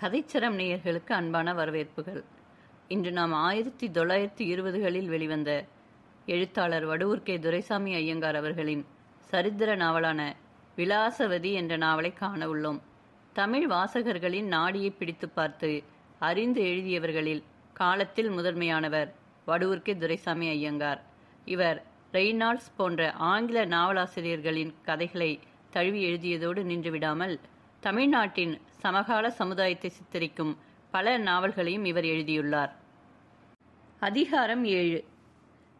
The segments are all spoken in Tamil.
கதைச்சரம் நேயர்களுக்கு அன்பான வரவேற்புகள். இன்று நாம் 1920களில் வெளிவந்த எழுத்தாளர் வடுவூர் கே. துரைசாமி ஐயங்கார் அவர்களின் சரித்திர நாவலான விலாசவதி என்ற நாவலை காண உள்ளோம். தமிழ் வாசகர்களின் நாடியை பிடித்து பார்த்து அறிந்து எழுதியவர்களில் காலத்தில் முதன்மையானவர் வடுவூர் கே. துரைசாமி ஐயங்கார். இவர் ரெய்னால்ட்ஸ் போன்ற ஆங்கில நாவலாசிரியர்களின் கதைகளை தழுவி எழுதியதோடு நின்றுவிடாமல் தமிழ்நாட்டின் சமகால சமுதாயத்தை சித்தரிக்கும் பல நாவல்களையும் இவர் எழுதியுள்ளார். அதிகாரம் 7.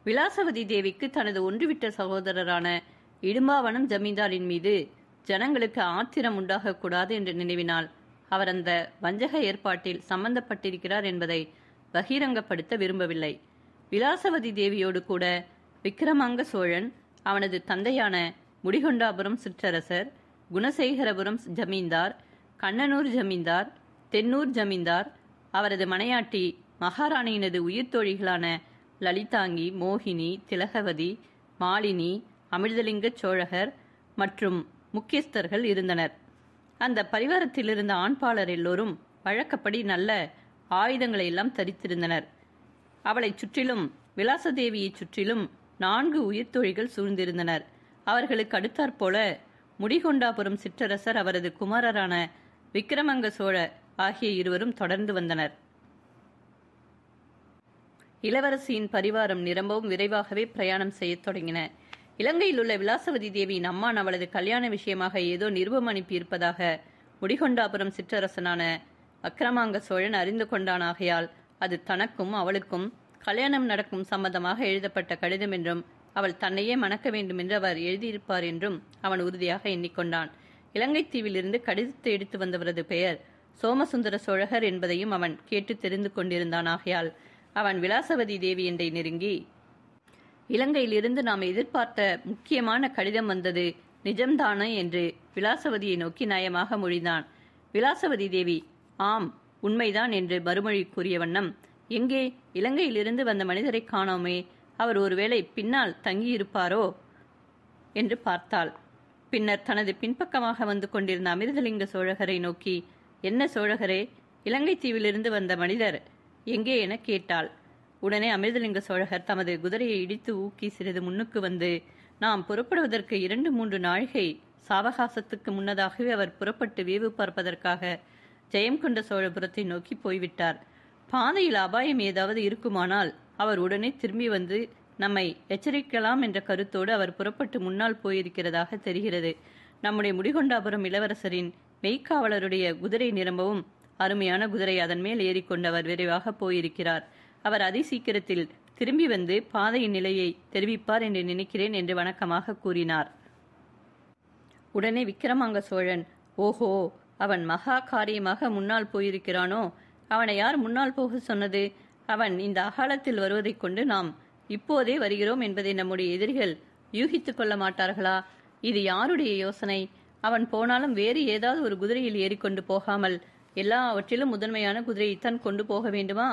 விலாசவதி தேவிக்கு தனது ஒன்றுவிட்ட சகோதரரான இடும்பாவனம் ஜமீன்தாரின் மீது ஜனங்களுக்கு ஆத்திரம் உண்டாகக்கூடாது என்ற நினைவினால் அவர் அந்த வஞ்சக ஏற்பாட்டில் சம்பந்தப்பட்டிருக்கிறார் என்பதை பகிரங்கப்படுத்த விரும்பவில்லை. விலாசவதி தேவியோடு கூட விக்கிரமாங்க சோழன், அவனது தந்தையான முடிகொண்டாபுரம் சிற்றரசர், குணசேகரபுரம் ஜமீன்தார், கண்ணனூர் ஜமீன்தார், தென்னூர் ஜமீன்தார், அவரது மனையாட்டி மகாராணியினது உயிர்த்தோழிகளான லலிதாங்கி, மோகினி, திலகவதி, மாலினி, அமிர்தலிங்க சோழகர் மற்றும் முக்கியஸ்தர்கள் இருந்தனர். அந்த பரிவாரத்தில் இருந்த ஆண்பாளர் எல்லோரும் வழக்கப்படி நல்ல ஆயுதங்களை எல்லாம் தரித்திருந்தனர். அவளை சுற்றிலும், விலாசதேவியை சுற்றிலும் 4 உயிர்த்தோழிகள் சூழ்ந்திருந்தனர். அவர்களுக்கு அடுத்தாற்போல முடிகொண்டாபுரம் சிற்றரசர், அவரது குமாரரான விக்கிரமங்க சோழ ஆகிய இருவரும் தொடர்ந்து வந்தனர். இளவரசியின் பரிவாரம் நிரம்பவும் விரைவாகவே பிரயாணம் செய்யத் தொடங்கின. இலங்கையில் உள்ள விலாசவதி தேவியின் அம்மான் அவளது கல்யாண விஷயமாக ஏதோ நிருபம் அனுப்பியிருப்பதாக முடிகொண்டாபுரம் சிற்றரசனான விக்கிரமாங்க சோழன் அறிந்து கொண்டானாகையால் அது தனக்கும் அவளுக்கும் கல்யாணம் நடக்கும் சம்பந்தமாக எழுதப்பட்ட கடிதம் என்றும் அவள் தன்னையே மணக்க வேண்டும் என்று அவர் எழுதியிருப்பார் என்றும் அவன் உறுதியாக எண்ணிக்கொண்டான். இலங்கை தீவிலிருந்து கடிதத்தை எடுத்து வந்தவரது பெயர் சோமசுந்தர சோழகர் என்பதையும் அவன் கேட்டு தெரிந்து கொண்டிருந்தான். ஆகையால் அவன் விலாசவதி தேவி என்றை நெருங்கி, இலங்கையிலிருந்து நாம் எதிர்பார்த்த முக்கியமான கடிதம் வந்தது நிஜம்தானே என்று விலாசவதியை நோக்கி நயமாக மொழிந்தான். விலாசவதி தேவி ஆம், உண்மைதான் என்று மறுமொழி கூறிய வண்ணம், எங்கே, இலங்கையிலிருந்து வந்த மனிதரை காணோமே, அவர் ஒருவேளை பின்னால் தங்கியிருப்பாரோ என்று பார்த்தாள். பின்னர் தனது பின்பக்கமாக வந்து கொண்டிருந்த அமிர்தலிங்க சோழகரை நோக்கி, என்ன சோழகரே, இலங்கை தீவிலிருந்து வந்த மனிதர் எங்கே என கேட்டாள். உடனே அமிர்தலிங்க சோழகர் தமது குதிரையை இடித்து ஊக்கி சிறிது முன்னுக்கு வந்து, நாம் புறப்படுவதற்கு 2-3 நாழிகை சாவகாசத்துக்கு முன்னதாகவே அவர் புறப்பட்டு வேவு பார்ப்பதற்காக ஜெயம்கொண்ட சோழபுரத்தை நோக்கி போய்விட்டார். பாதையில் அபாயம் ஏதாவது இருக்குமானால் அவர் உடனே திரும்பி வந்து நம்மை எச்சரிக்கலாம் என்ற கருத்தோடு அவர் புறப்பட்டு முன்னால் போயிருக்கிறதாக தெரிகிறது. நம்முடைய முடிகொண்டாபுரம் இளவரசரின் மெய்க்காவலருடைய குதிரை நிரம்பவும் அருமையான குதிரை, அதன் மேல் ஏறிக்கொண்டு அவர் விரைவாக போயிருக்கிறார். அவர் அதி சீக்கிரத்தில் திரும்பி வந்து பாதையின் நிலையை தெரிவிப்பார் என்று நினைக்கிறேன் என்று வணக்கமாக கூறினார். உடனே விக்கிரமாங்க சோழன், ஓஹோ, அவன் மகா காரியமாக முன்னால் போயிருக்கிறானோ, அவனை யார் முன்னால் போக சொன்னது? அவன் இந்த அகாலத்தில் வருவதைக் கொண்டு நாம் இப்போதே வருகிறோம் என்பதை நம்முடைய எதிரிகள் யூகித்துக் கொள்ள மாட்டார்களா? இது யாருடைய யோசனை? அவன் போனாலும் வேறு ஏதாவது ஒரு குதிரையில் ஏறிக்கொண்டு போகாமல் எல்லாவற்றிலும் முதன்மையான குதிரையைத்தான் கொண்டு போக வேண்டுமா?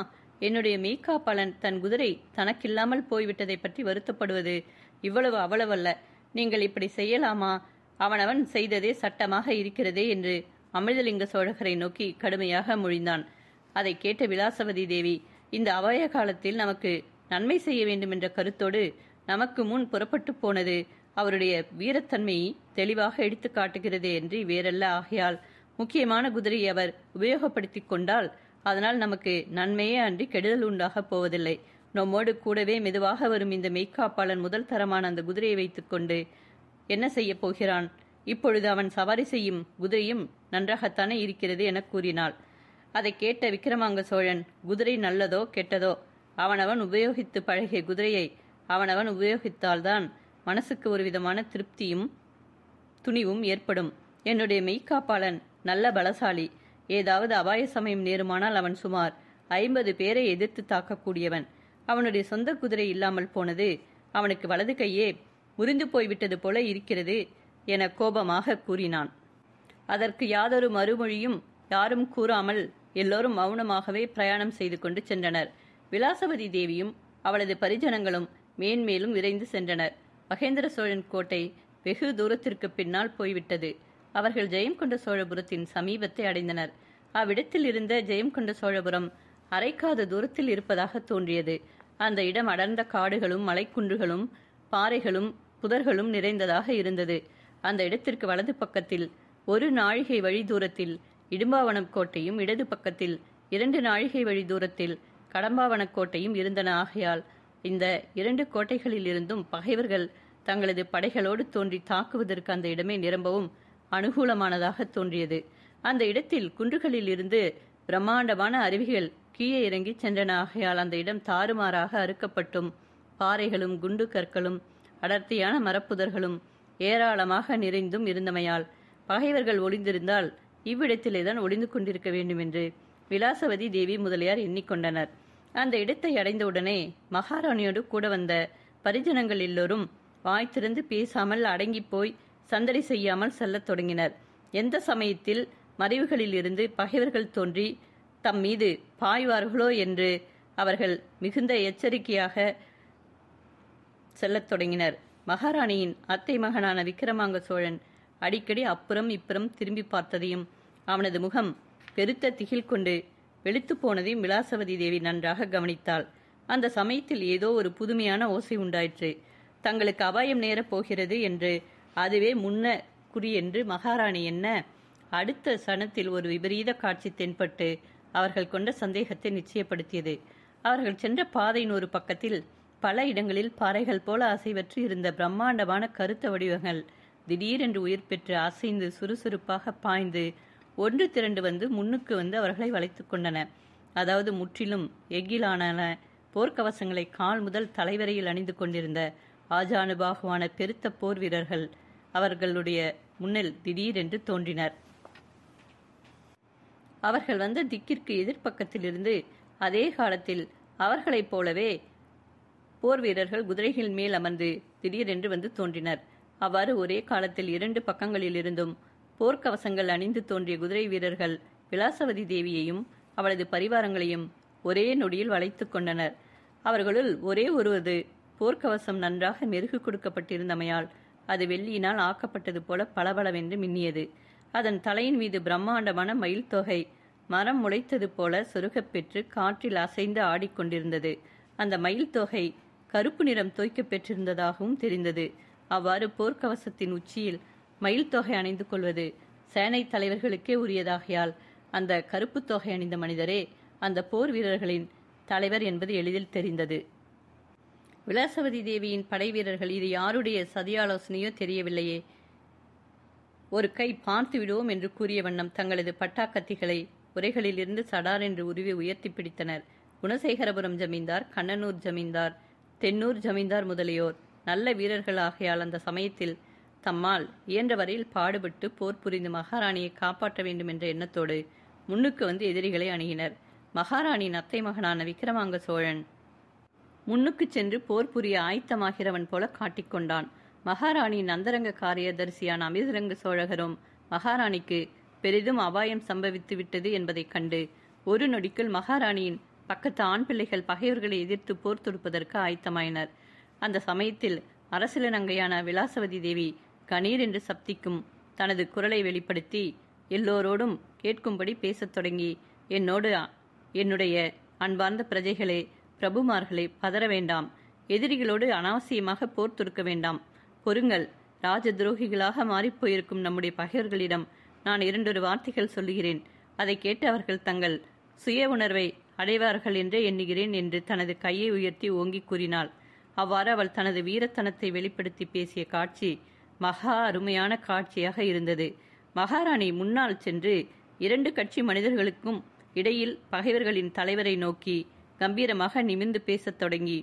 என்னுடைய மெய்க்காப்பாளன் தன் குதிரை தனக்கில்லாமல் போய்விட்டதை பற்றி வருத்தப்படுவது இவ்வளவு அவ்வளவல்ல. நீங்கள் இப்படி செய்யலாமா? அவனவன் செய்ததே சட்டமாக இருக்கிறதே என்று அமிர்தலிங்க சோழகரை நோக்கி கடுமையாக மொழிந்தான். அதை கேட்ட விலாசவதி தேவி, இந்த அபாய காலத்தில் நமக்கு நன்மை செய்ய வேண்டும் என்ற கருத்தோடு நமக்கு முன் புறப்பட்டு போனது அவருடைய வீரத்தன்மையை தெளிவாக எடுத்து காட்டுகிறது என்று வேறல்ல. ஆகையால் முக்கியமான குதிரையை அவர் உபயோகப்படுத்தி கொண்டால் அதனால் நமக்கு நன்மையே அன்றி கெடுதல் உண்டாக போவதில்லை. நம்மோடு கூடவே மெதுவாக வரும் இந்த மெய்க்காப்பாளன் முதல் தரமான அந்த குதிரையை வைத்துக்கொண்டு என்ன செய்ய போகிறான்? இப்பொழுது அவன் சவாரி செய்யும் குதிரையும் நன்றாகத்தானே இருக்கிறது என கூறினாள். அதை கேட்ட விக்கிரமாங்க சோழன், குதிரை நல்லதோ கெட்டதோ, அவனவன் உபயோகித்து பழகிய குதிரையை அவனவன் உபயோகித்தால்தான் மனசுக்கு ஒரு விதமான திருப்தியும் துணிவும் ஏற்படும். என்னுடைய மெய்க்காப்பாளன் நல்ல பலசாலி. ஏதாவது அபாய சமயம் நேருமானால் அவன் சுமார் 50 பேரை எதிர்த்து தாக்கக்கூடியவன். அவனுடைய சொந்த குதிரை இல்லாமல் போனது அவனுக்கு வலது கையே முறிந்து போய்விட்டது போல இருக்கிறது என கோபமாக கூறினான். அதற்கு யாதொரு மறுமொழியும் யாரும் கூறாமல் எல்லோரும் மௌனமாகவே பிரயாணம் செய்து கொண்டு சென்றனர். விலாசவதி தேவியும் அவளது பரிஜனங்களும் மேன்மேலும் விரைந்து சென்றனர். மகேந்திர சோழன் கோட்டை வெகு தூரத்திற்கு பின்னால் போய்விட்டது. அவர்கள் ஜெயம் கொண்ட சோழபுரத்தின் சமீபத்தை அடைந்தனர். அவ்விடத்தில் இருந்த ஜெயம் கொண்ட சோழபுரம் அரைக்காத தூரத்தில் இருப்பதாக தோன்றியது. அந்த இடம் அடர்ந்த காடுகளும் மலைக்குன்றுகளும் பாறைகளும் புதர்களும் நிறைந்ததாக இருந்தது. அந்த இடத்திற்கு வலது பக்கத்தில் 1 நாழிகை வழி தூரத்தில் இடும்பாவனம் கோட்டையும் இடது பக்கத்தில் 2 நாழிகை வழி தூரத்தில் கடம்பாவனக் கோட்டையும் இருந்தன. ஆகையால் இந்த 2 கோட்டைகளில் இருந்தும் பகைவர்கள் தங்களது படைகளோடு தோன்றி தாக்குவதற்கு அந்த இடமே நிரம்பவும் அனுகூலமானதாக தோன்றியது. அந்த இடத்தில் குன்றுகளில் இருந்து பிரம்மாண்டமான அருவிகள் கீழே இறங்கி சென்றன. ஆகையால் அந்த இடம் தாறுமாறாக அறுக்கப்பட்டும் பாறைகளும் குண்டு கற்களும் அடர்த்தியான மரப்புதர்களும் ஏராளமாக நிறைந்தும் இருந்தமையால் பகைவர்கள் ஒளிந்திருந்தால் இவ்விடத்திலேதான் ஒளிந்து கொண்டிருக்க வேண்டும் என்று விலாசவதி தேவி முதலியார் எண்ணிக்கொண்டனர். அந்த இடத்தை அடைந்தவுடனே மகாராணியோடு கூட வந்த பரிஜனங்கள் எல்லோரும் வாய் திறந்து பேசாமல் அடங்கி போய் சந்தடி செய்யாமல் செல்லத் தொடங்கினர். எந்த சமயத்தில் மறைவுகளில் இருந்து பகைவர்கள் தோன்றி தம் மீது பாய்வார்களோ என்று அவர்கள் மிகுந்த எச்சரிக்கையாக செல்லத் தொடங்கினர். மகாராணியின் அத்தை மகனான விக்கிரமாங்க சோழன் அடிக்கடி அப்புறம் இப்புறம் திரும்பி பார்த்ததையும் அவனது முகம் பெருத்த திகில் கொண்டு வெளுத்து போனதையும் விலாசவதி தேவி நன்றாக கவனித்தாள். அந்த சமயத்தில் ஏதோ ஒரு புதுமையான ஓசை உண்டாயிற்று. தங்களுக்கு அபாயம் நேரப் போகிறது என்று அதுவே முன்ன குறி என்று மகாராணி என்ன, அடுத்த சனத்தில் ஒரு விபரீத காட்சி தென்பட்டு அவர்கள் கொண்ட சந்தேகத்தை நிச்சயப்படுத்தியது. அவர்கள் சென்ற பாதையின் ஒரு பக்கத்தில் பல இடங்களில் பாறைகள் போல அசைவற்று இருந்த பிரம்மாண்டமான கருத்த வடிவங்கள் திடீரென்று உயிர் பெற்று அசைந்து சுறுசுறுப்பாக பாய்ந்து ஒன்று திரண்டு வந்து முன்னுக்கு வந்து அவர்களை வளைத்து கொண்டன. அதாவது முற்றிலும் எஃகிலான போர்க்கவசங்களை கால் முதல் தலைவரையில் அணிந்து கொண்டிருந்த ஆஜானுபாகுவான பெருத்த போர் வீரர்கள் அவர்களுடைய முன்னில் திடீரென்று தோன்றினர். அவர்கள் வந்த திக்கிற்கு எதிர்ப்பக்கத்திலிருந்து அதே காலத்தில் அவர்களைப் போலவே போர் வீரர்கள் குதிரைகள் மேல் அமர்ந்து திடீரென்று வந்து தோன்றினர். அவ்வாறு ஒரே காலத்தில் 2 பக்கங்களில் இருந்தும் போர்க்கவசங்கள் அணிந்து தோன்றிய குதிரை வீரர்கள் விலாசவதி தேவியையும் அவளது பரிவாரங்களையும் ஒரே நொடியில் வளைத்து கொண்டனர். அவர்களுள் ஒரே ஒருவது போர்க்கவசம் நன்றாக மெருகு கொடுக்கப்பட்டிருந்தமையால் அது வெள்ளியினால் ஆக்கப்பட்டது போல பளபளவென்று மின்னியது. அதன் தலையின் மீது பிரம்மாண்டமான மயில் தொகை மரம் முளைத்தது போல சொருகப் பெற்று காற்றில் அசைந்து ஆடிக்கொண்டிருந்தது. அந்த மயில் தொகை கருப்பு நிறம் தோய்க்க பெற்றிருந்ததாகவும் தெரிந்தது. அவ்வாறு போர்க்கவசத்தின் உச்சியில் மயில் தொகை அணிந்து கொள்வது சேனை தலைவர்களுக்கே உரியதாகையால் அந்த கருப்பு தொகை அணிந்த மனிதரே அந்த போர் வீரர்களின் தலைவர் என்பது எளிதில் தெரிந்தது. விலாசவதி தேவியின் படை வீரர்கள் இது யாருடைய சதியாலோசனையோ தெரியவில்லையே, ஒரு கை பார்த்து விடுவோம் என்று கூறிய வண்ணம் தங்களது பட்டாக்கத்திகளை உரைகளில் இருந்து சடார் என்று உருவி உயர்த்தி பிடித்தனர். குணசேகரபுரம் ஜமீன்தார், கண்ணனூர் ஜமீன்தார், தென்னூர் ஜமீன்தார் முதலியோர் நல்ல வீரர்கள் ஆகையால் அந்த சமயத்தில் தம்மால் இயன்ற வரையில் பாடுபட்டு போர் புரிந்து மகாராணியை காப்பாற்ற வேண்டும் என்ற எண்ணத்தோடு முன்னுக்கு வந்து எதிரிகளை அணுகினர். மகாராணியின் அத்தை மகனான விக்கிரமாங்க சோழன் முன்னுக்கு சென்று போர் புரிய ஆயத்தமாகிறவன் போல காட்டிக்கொண்டான். மகாராணியின் அந்தரங்க காரியதரிசியான அமிர்தரங்க சோழகரும் மகாராணிக்கு பெரிதும் அபாயம் சம்பவித்து விட்டது என்பதைக் கண்டு ஒரு நொடிக்குள் மகாராணியின் பக்கத்து ஆண் பிள்ளைகள் பகைவர்களை எதிர்த்து போர் தொடுப்பதற்கு ஆயத்தமாயினர். அந்த சமயத்தில் அரசியலனங்கையான விலாசவதி தேவி கணீர் என்று சப்திக்கும் தனது குரலை வெளிப்படுத்தி எல்லோரோடும் கேட்கும்படி பேசத் தொடங்கி, என்னுடைய அன்பார்ந்த பிரஜைகளே, பிரபுமார்களே, பதற வேண்டாம். எதிரிகளோடு அனாவசியமாக போர் தொடுக்க வேண்டாம். பொறுங்கள். ராஜ துரோகிகளாக மாறிப்போயிருக்கும் நம்முடைய பகைவர்களிடம் நான் 2 வார்த்தைகள் சொல்லுகிறேன். அதை கேட்டு அவர்கள் தங்கள் சுய உணர்வை அடைவார்கள் என்றே எண்ணுகிறேன் என்று தனது கையை உயர்த்தி ஓங்கி கூறினாள். அவ்வாறு அவள் தனது வீரத்தனத்தை வெளிப்படுத்தி பேசிய காட்சி மகா அருமையான காட்சியாக இருந்தது. மகாராணி முன்னால் சென்று 2 கட்சி மனிதர்களுக்கும் இடையில் பகைவர்களின் தலைவரை நோக்கி கம்பீரமாக நிமிர்ந்து பேசத் தொடங்கி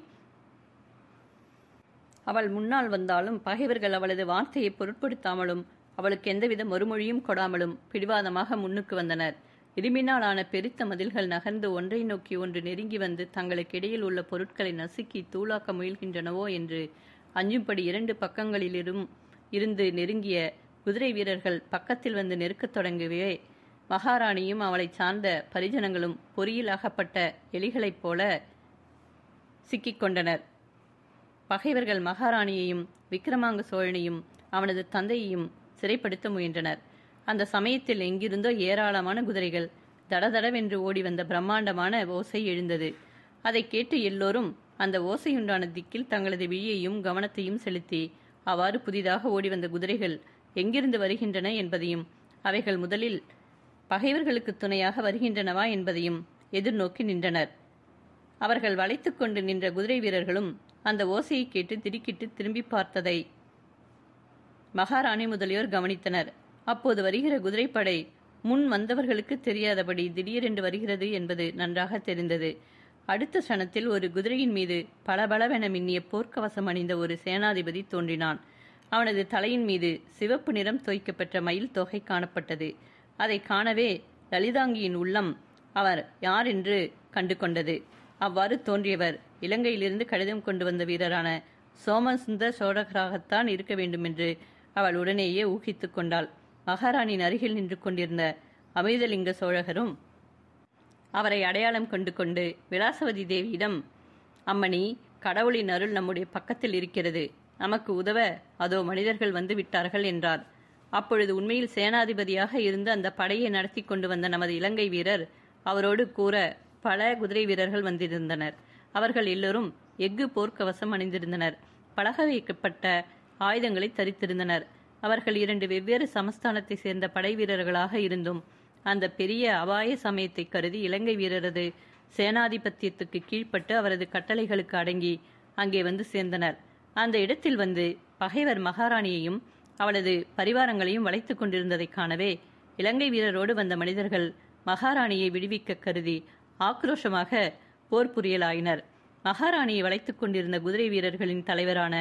அவள் முன்னால் வந்தாலும் பகைவர்கள் அவளது வார்த்தையை பொருட்படுத்தாமலும் அவளுக்கு எந்தவித மறுமொழியும் கொடாமலும் பிடிவாதமாக முன்னுக்கு வந்தனர். இரும்பினால் ஆன பெருத்த மதில்கள் நகர்ந்து ஒன்றை நோக்கி ஒன்று நெருங்கி வந்து தங்களுக்கு இடையில் உள்ள பொருட்களை நசுக்கி தூளாக்க முயல்கின்றனவோ என்று அஞ்சும்படி 2 பக்கங்களிலும் இருந்து நெருங்கிய குதிரை வீரர்கள் பக்கத்தில் வந்து நெருக்கத் தொடங்கவே மகாராணியும் அவளை சார்ந்த பரிஜனங்களும் பொறியில் அகப்பட்ட எலிகளைப் போல சிக்கிக்கொண்டனர். பகைவர்கள் மகாராணியையும் விக்கிரமாங்க சோழனையும் அவனது தந்தையையும் சிறைப்படுத்த முயன்றனர். அந்த சமயத்தில் எங்கிருந்தோ ஏராளமான குதிரைகள் தடதடவென்று ஓடி வந்த பிரம்மாண்டமான ஓசை எழுந்தது. அதை கேட்டு எல்லோரும் அந்த ஓசையுண்டான திக்கில் தங்களது விழியையும் கவனத்தையும் செலுத்தி அவ்வாறு புதிதாக ஓடி வந்த குதிரைகள் எங்கிருந்து வருகின்றன என்பதையும் அவைகள் முதலில் பகைவர்களுக்கு துணையாக வருகின்றனவா என்பதையும் எதிர்நோக்கி நின்றனர். அவர்கள் வளைத்து கொண்டு நின்ற குதிரை வீரர்களும் அந்த ஓசையை கேட்டு திடுக்கிட்டு திரும்பி பார்த்ததை மகாராணி முதலியோர் கவனித்தனர். அப்போது வருகிற குதிரைப்படை முன் வந்தவர்களுக்கு தெரியாதபடி திடீரென்று வருகிறது என்பது நன்றாக தெரிந்தது. அடுத்த சணத்தில் ஒரு குதிரையின் மீது பளபளவென மின்னிய போர்க்கவசம் அணிந்த ஒரு சேனாதிபதி தோன்றினான். அவனது தலையின் மீது சிவப்பு நிறம் தோய்க்கப்பெற்ற மயில் தொகை காணப்பட்டது. அதை காணவே லலிதாங்கியின் உள்ளம் அவர் யார் என்று கண்டு கொண்டது. அவ்வாறு தோன்றியவர் இலங்கையிலிருந்து கடிதம் கொண்டு வந்த வீரரான சோமசுந்தர சோழகராகத்தான் இருக்க வேண்டுமென்று அவள் உடனேயே ஊகித்து கொண்டாள். மகாராணியின் அருகில் நின்று கொண்டிருந்த அமிர்தலிங்க சோழகரும் அவரை அடையாளம் கொண்டு விலாசவதி தேவியிடம், அம்மணி, கடவுளின் அருள் நம்முடைய பக்கத்தில் இருக்கிறது, நமக்கு உதவ அதோ மனிதர்கள் வந்து விட்டார்கள் என்றார். அப்பொழுது உண்மையில் சேனாதிபதியாக இருந்து அந்த படையை நடத்தி கொண்டு வந்த நமது இலங்கை வீரர், அவரோடு கூற பல குதிரை வீரர்கள் வந்திருந்தனர். அவர்கள் எல்லோரும் எஃகு போர்க்கவசம் அணிந்திருந்தனர். பழக வைக்கப்பட்ட ஆயுதங்களை தரித்திருந்தனர். அவர்கள் 2 வெவ்வேறு சமஸ்தானத்தை சேர்ந்த படை வீரர்களாக இருந்தும் அந்த பெரிய அபாய சமயத்தை கருதி இலங்கை வீரரது சேனாதிபத்தியத்துக்கு கீழ்ப்பட்டு அவரது கட்டளைகளுக்கு அடங்கி அங்கே வந்து சேர்ந்தனர். அந்த இடத்தில் வந்து பகைவர் மகாராணியையும் அவளது பரிவாரங்களையும் வளைத்து கொண்டிருந்ததை காணவே இலங்கை வீரரோடு வந்த மனிதர்கள் மகாராணியை விடுவிக்க கருதி ஆக்ரோஷமாக போர் புரியலாயினர். மகாராணியை வளைத்துக் கொண்டிருந்த குதிரை வீரர்களின் தலைவரான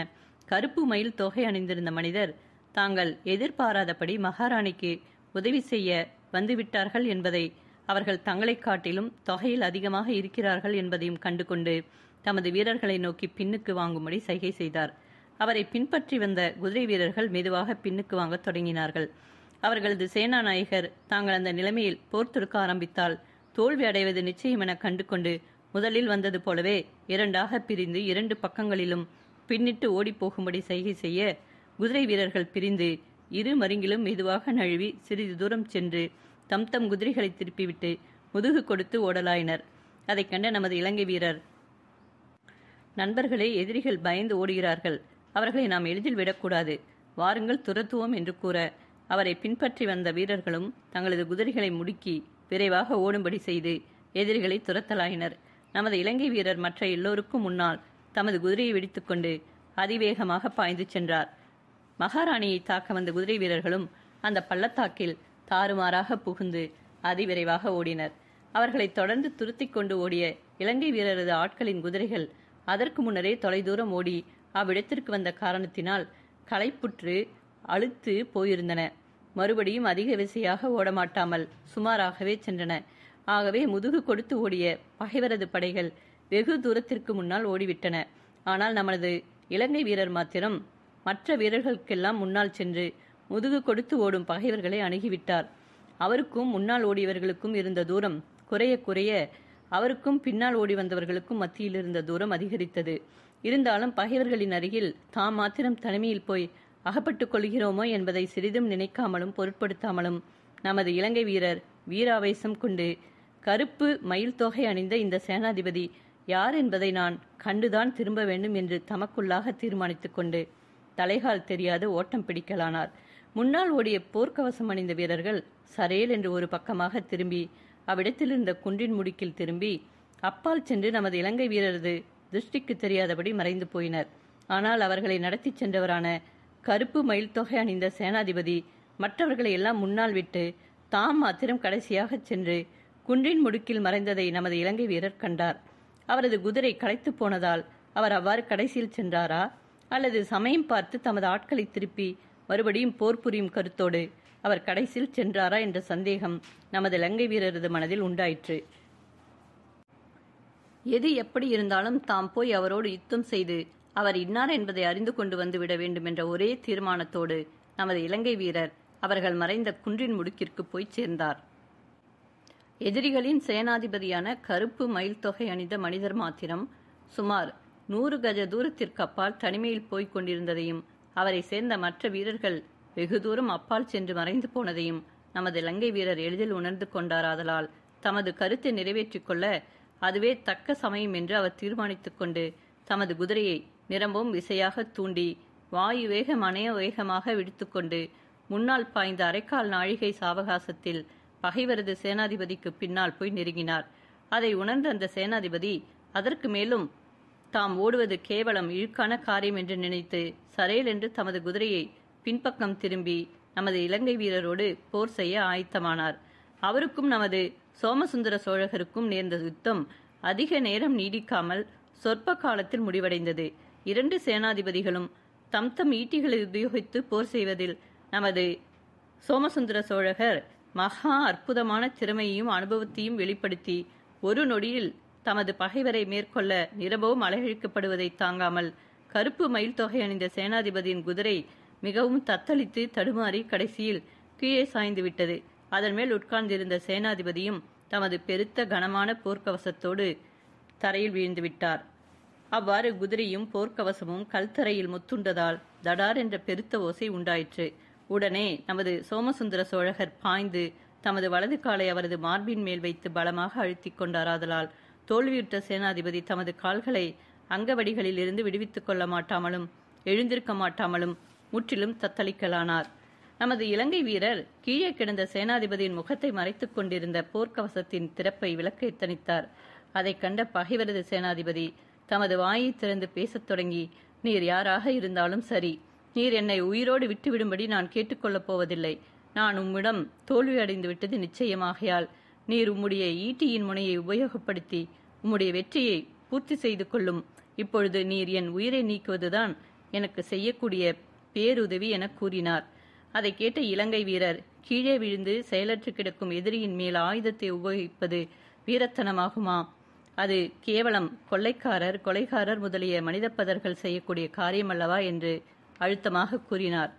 கருப்பு மயில் தொகை அணிந்திருந்த மனிதர் தாங்கள் எதிர்பாராதபடி மகாராணிக்கு உதவி செய்ய வந்துவிட்டார்கள் என்பதை, அவர்கள் தங்களை காட்டிலும் தொகையில் அதிகமாக இருக்கிறார்கள் என்பதையும் கண்டு கொண்டு தமது வீரர்களை நோக்கி பின்னுக்கு வாங்கும்படி சைகை செய்தார். அவரை பின்பற்றி வந்த குதிரை வீரர்கள் மெதுவாக பின்னுக்கு வாங்க தொடங்கினார்கள். அவர்களது சேனாநாயகர் தாங்கள் அந்த நிலைமையில் போர் தொடுக்க ஆரம்பித்தால் தோல்வி அடைவது நிச்சயம் என கண்டு கொண்டு முதலில் வந்தது போலவே 2ஆக பிரிந்து 2 பக்கங்களிலும் பின்னிட்டு ஓடிப்போகும்படி சைகை செய்ய குதிரை வீரர்கள் பிரிந்து இரு மருங்கிலும் மெதுவாக நழுவி சிறிது தூரம் சென்று தம் குதிரைகளை திருப்பிவிட்டு முதுகு கொடுத்து ஓடலாயினர். அதை கண்ட நமது இலங்கை வீரர், நண்பர்களே, எதிரிகள் பயந்து ஓடுகிறார்கள், அவர்களை நாம் எளிதில் விடக்கூடாது, வாருங்கள் துரத்துவோம் என்று கூற அவரை பின்பற்றி வந்த வீரர்களும் தங்களது குதிரைகளை முடுக்கி விரைவாக ஓடும்படி செய்து எதிரிகளை துரத்தலாயினர். நமது இலங்கை வீரர் மற்ற எல்லோருக்கும் முன்னால் தமது குதிரையை வெடித்துக்கொண்டு அதிவேகமாக பாய்ந்து சென்றார். மகாராணியை தாக்க வந்த குதிரை வீரர்களும் அந்த பள்ளத்தாக்கில் தாறுமாறாக புகுந்து அதிவிரைவாக ஓடினர். அவர்களை தொடர்ந்து துருத்திக் கொண்டு ஓடிய இலங்கை வீரரது ஆட்களின் குதிரைகள் அதற்கு முன்னரே தொலைதூரம் ஓடி அவ்விடத்திற்கு வந்த காரணத்தினால் களைப்புற்று அழுத்து போயிருந்தன. மறுபடியும் அதிக விசையாக ஓடமாட்டாமல் சுமாராகவே சென்றன. ஆகவே முதுகு கொடுத்து ஓடிய பகைவரது படைகள் வெகு தூரத்திற்கு முன்னால் ஓடிவிட்டன. ஆனால் நமது இலங்கை வீரர் மாத்திரம் மற்ற வீரர்களுக்கெல்லாம் முன்னால் சென்று முதுகு கொடுத்து ஓடும் பகைவர்களை அணுகிவிட்டார். அவருக்கும் முன்னால் ஓடியவர்களுக்கும் இருந்த தூரம் குறைய குறைய அவருக்கும் பின்னால் ஓடி வந்தவர்களுக்கும் மத்தியில் இருந்த தூரம் அதிகரித்தது. இருந்தாலும் பகைவர்களின் அருகில் தாம் மாத்திரம் தனிமையில் போய் அகப்பட்டுக் கொள்கிறோமோ என்பதை சிறிதும் நினைக்காமலும் பொருட்படுத்தாமலும் நமது இலங்கை வீரர் வீராவேசம் கொண்டு, கருப்பு மயில் தொகை அணிந்த இந்த சேனாதிபதி யார் என்பதை நான் கண்டுதான் திரும்ப வேண்டும் என்று தமக்குள்ளாக தீர்மானித்துக் கொண்டு தலைகால் தெரியாது ஓட்டம் பிடிக்கலானார். முன்னால் ஓடிய போர்க்கவசம் அணிந்த வீரர்கள் சரேல் என்று ஒரு பக்கமாக திரும்பி அவ்விடத்தில் இருந்த குன்றின் முடுக்கில் திரும்பி அப்பால் சென்று நமது இலங்கை வீரரது திருஷ்டிக்கு தெரியாதபடி மறைந்து போயினர். ஆனால் அவர்களை நடத்தி சென்றவரான கருப்பு மயில் தொகை அணிந்த சேனாதிபதி மற்றவர்களை எல்லாம் முன்னால் விட்டு தாம் மாத்திரம் கடைசியாக சென்று குன்றின் முடுக்கில் மறைந்ததை நமது இலங்கை வீரர் கண்டார். அவரது குதிரை களைத்து போனதால் அவர் அவ்வாறு கடைசியில் சென்றாரா, அல்லது சமயம் பார்த்து தமது ஆட்களை திருப்பி மறுபடியும் போர் புரியும் கருத்தோடு அவர் கடைசியில் சென்றாரா என்ற சந்தேகம் நமது இலங்கை வீரரது மனதில் உண்டாயிற்று. எது எப்படி இருந்தாலும் தாம் போய் அவரோடு யுத்தம் செய்து அவர் இன்னார் என்பதை அறிந்து கொண்டு வந்து விட வேண்டும் என்ற ஒரே தீர்மானத்தோடு நமது இலங்கை வீரர் அவர்கள் மறைந்த குன்றின் முடுக்கிற்கு போய் சேர்ந்தார். எதிரிகளின் சேனாதிபதியான கருப்பு மயில் தொகை அணிந்த மனிதர் மாத்திரம் சுமார் 100 கஜ தூரத்திற்கு அப்பால் தனிமையில் போய்க் கொண்டிருந்ததையும் அவரை சேர்ந்த மற்ற வீரர்கள் வெகு தூரம் அப்பால் சென்று மறைந்து போனதையும் நமது இலங்கை வீரர் எளிதில் உணர்ந்து கொண்டாராதலால் தமது கருத்தை நிறைவேற்றிக் கொள்ள அதுவே தக்க சமயம் என்று அவர் தீர்மானித்துக் கொண்டு தமது குதிரையை நிரம்பவும் விசையாக தூண்டி வாயு வேகம் அணைய வேகமாக விடுத்துக்கொண்டு முன்னால் பாய்ந்த அரைக்கால் நாழிகை சாவகாசத்தில் பகைவரது சேனாதிபதிக்கு பின்னால் போய் நெருங்கினார். அதை உணர்ந்த அந்த சேனாதிபதி அதற்கு மேலும் தாம் ஓடுவது கேவலம் இழுக்கான காரியம் என்று நினைத்து சரேல் என்று தமது குதிரையை பின்பக்கம் திரும்பி நமது இலங்கை வீரரோடு போர் செய்ய ஆயத்தமானார். அவருக்கும் நமது சோமசுந்தர சோழகருக்கும் நேர்ந்த யுத்தம் அதிக நேரம் நீடிக்காமல் சொற்ப காலத்தில் முடிவடைந்தது. இரண்டு சேனாதிபதிகளும் தம் தம் ஈட்டிகளை உபயோகித்து போர் செய்வதில் நமது சோமசுந்தர சோழகர் மகா அற்புதமான திறமையையும் அனுபவத்தையும் வெளிப்படுத்தி ஒரு நொடியில் தமது பகைவரை மேற்கொள்ள நிரம்பவும் அலையழிக்கப்படுவதை தாங்காமல் கருப்பு மயில் தொகை அணிந்த சேனாதிபதியின் குதிரை மிகவும் தத்தளித்து தடுமாறி கடைசியில் கீழே சாய்ந்து விட்டது. அதன் மேல் உட்கார்ந்திருந்த சேனாதிபதியும் தமது பெருத்த கனமான போர்க்கவசத்தோடு தரையில் வீழ்ந்து விட்டார். அவ்வாறு குதிரையும் போர்க்கவசமும் கல்தரையில் முத்துண்டதால் தடார் என்ற பெருத்த ஓசை உண்டாயிற்று. உடனே நமது சோமசுந்தர சோழகர் பாய்ந்து தமது வலது காலை அவரது மார்பின் மேல் வைத்து பலமாக அழுத்திக் கொண்டாராதலால் தோல்வியுற்ற சேனாதிபதி தமது கால்களை அங்கவடிகளில் இருந்து விடுவித்துக் கொள்ள மாட்டாமலும் எழுந்திருக்க மாட்டாமலும் முற்றிலும் தத்தளிக்கலானார். நமது இலங்கை வீரர் கீழே கிடந்த சேனாதிபதியின் முகத்தை மறைத்துக் கொண்டிருந்த போர்க்கவசத்தின் திறப்பை விளக்க எத்தனித்தார். அதை கண்ட பகைவரது சேனாதிபதி தமது வாயை திறந்து பேசத் தொடங்கி, நீர் யாராக இருந்தாலும் சரி, நீர் என்னை உயிரோடு விட்டுவிடும்படி நான் கேட்டுக்கொள்ளப் போவதில்லை. நான் உம்மிடம் தோல்வி அடைந்து விட்டது நிச்சயமாகையால் நீர் உம்முடைய ஈட்டியின் முனையை உபயோகப்படுத்தி உம்முடைய வெற்றியை பூர்த்தி செய்து கொள்ளும். இப்பொழுது நீர் என் உயிரை நீக்குவதுதான் எனக்கு செய்யக்கூடிய பேருதவி என கூறினார். அதை கேட்ட இலங்கை வீரர் கீழே விழுந்து செயலற்று கிடக்கும் எதிரியின் மேல் ஆயுதத்தை உபயோகிப்பது வீரத்தனமாகுமா? அது கேவலம் கொலைகாரர் முதலிய மனிதப்பதர்கள் செய்யக்கூடிய காரியம் அல்லவா என்று அழுத்தமாக கூறினார்.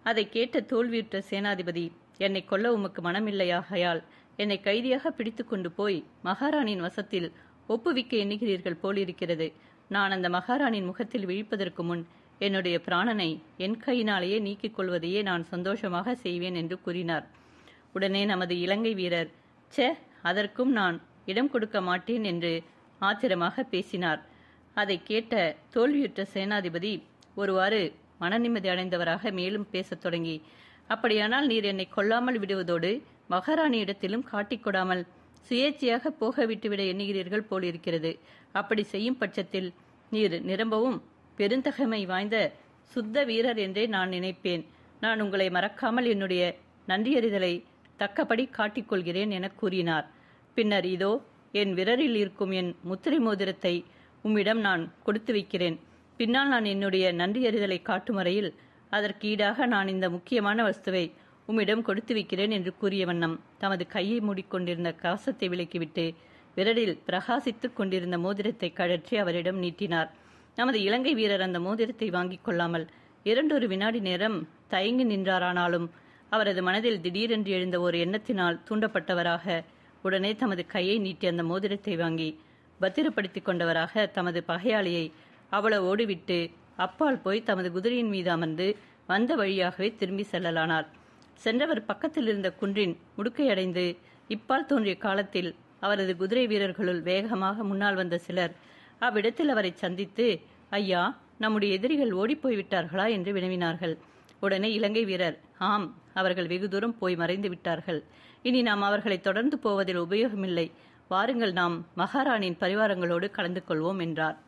அதை கேட்ட தோல்வியுற்ற சேனாதிபதி, என்னை கொல்ல உமக்கு மனமில்லையாகையால் என்னை கைதியாக பிடித்து கொண்டு போய் மகாராணியின் வசத்தில் ஒப்புவிக்க எண்ணுகிறீர்கள் போலிருக்கிறது. நான் அந்த மகாராணியின் முகத்தில் விழிப்பதற்கு முன் என்னுடைய பிராணனை என் கையினாலேயே நீக்கிக் கொள்வதையே நான் சந்தோஷமாக செய்வேன் என்று கூறினார். உடனே நமது இலங்கை வீரர், அதற்கும் நான் இடம் கொடுக்க மாட்டேன் என்று ஆத்திரமாக பேசினார். அதை கேட்ட தோல்வியுற்ற சேனாதிபதி ஒருவாறு மனநிம்மதி அடைந்தவராக மேலும் பேசத் தொடங்கி, அப்படியானால் நீர் என்னை கொல்லாமல் விடுவதோடு மகாராணியிடத்திலும் காட்டிக்கொடாமல் சுயேட்சையாக போக விட்டுவிட எண்ணுகிறீர்கள் போலிருக்கிறது. அப்படி செய்யும் பட்சத்தில் நீர் நிரம்பவும் பெருந்தகைமை வாய்ந்த சுத்த வீரர் என்றே நான் நினைப்பேன். நான் உங்களை மறக்காமல் என்னுடைய நன்றியறிதலை தக்கபடி காட்டிக்கொள்கிறேன் என கூறினார். பின்னர் இதோ என் விரலில் இருக்கும் என் முத்திரை மோதிரத்தை உம்மிடம் நான் கொடுத்து வைக்கிறேன். பின்னால் நான் என்னுடைய நன்றியறிதலை காட்டும் வரையில் அதற்கு ஈடாக நான் இந்த முக்கியமான வஸ்துவை உம்மிடம் கொடுத்து வைக்கிறேன் என்று கூறிய வண்ணம் தமது கையை மூடிக்கொண்டிருந்த கவசத்தை விலக்கிவிட்டு விரலில் பிரகாசித்துக் கொண்டிருந்த மோதிரத்தை கழற்றி அவரிடம் நீட்டினார். நமது இலங்கை வீரர் அந்த மோதிரத்தை வாங்கிக் கொள்ளாமல் 2 வினாடி நேரம் தயங்கி நின்றாரானாலும் அவரது மனதில் திடீரென்று எழுந்த ஒரு எண்ணத்தினால் தூண்டப்பட்டவராக உடனே தமது கையை நீட்டி அந்த மோதிரத்தை வாங்கி பத்திரப்படுத்திக் கொண்டவராக தமது பகையாளியை அவ்வளவோடு விட்டு அப்பால் போய் தமது குதிரையின் மீது அமர்ந்து வந்த வழியாகவே திரும்பி செல்லலானார். சென்றவர் பக்கத்தில் இருந்த குன்றின் முடுக்கையடைந்து இப்பால் தோன்றிய காலத்தில் அவரது குதிரை வீரர்களுள் வேகமாக முன்னால் வந்த சிலர் அவ்விடத்தில் அவரை சந்தித்து, ஐயா, நம்முடைய எதிரிகள் ஓடிப்போய்விட்டார்களா என்று வினவினார்கள். உடனே இலங்கை வீரர், ஆம், அவர்கள் வெகு தூரம் போய் மறைந்து விட்டார்கள். இனி நாம் அவர்களை தொடர்ந்து போவதில் உபயோகமில்லை. வாருங்கள், நாம் மகாராணியின் பரிவாரங்களோடு கலந்து கொள்வோம் என்றார்.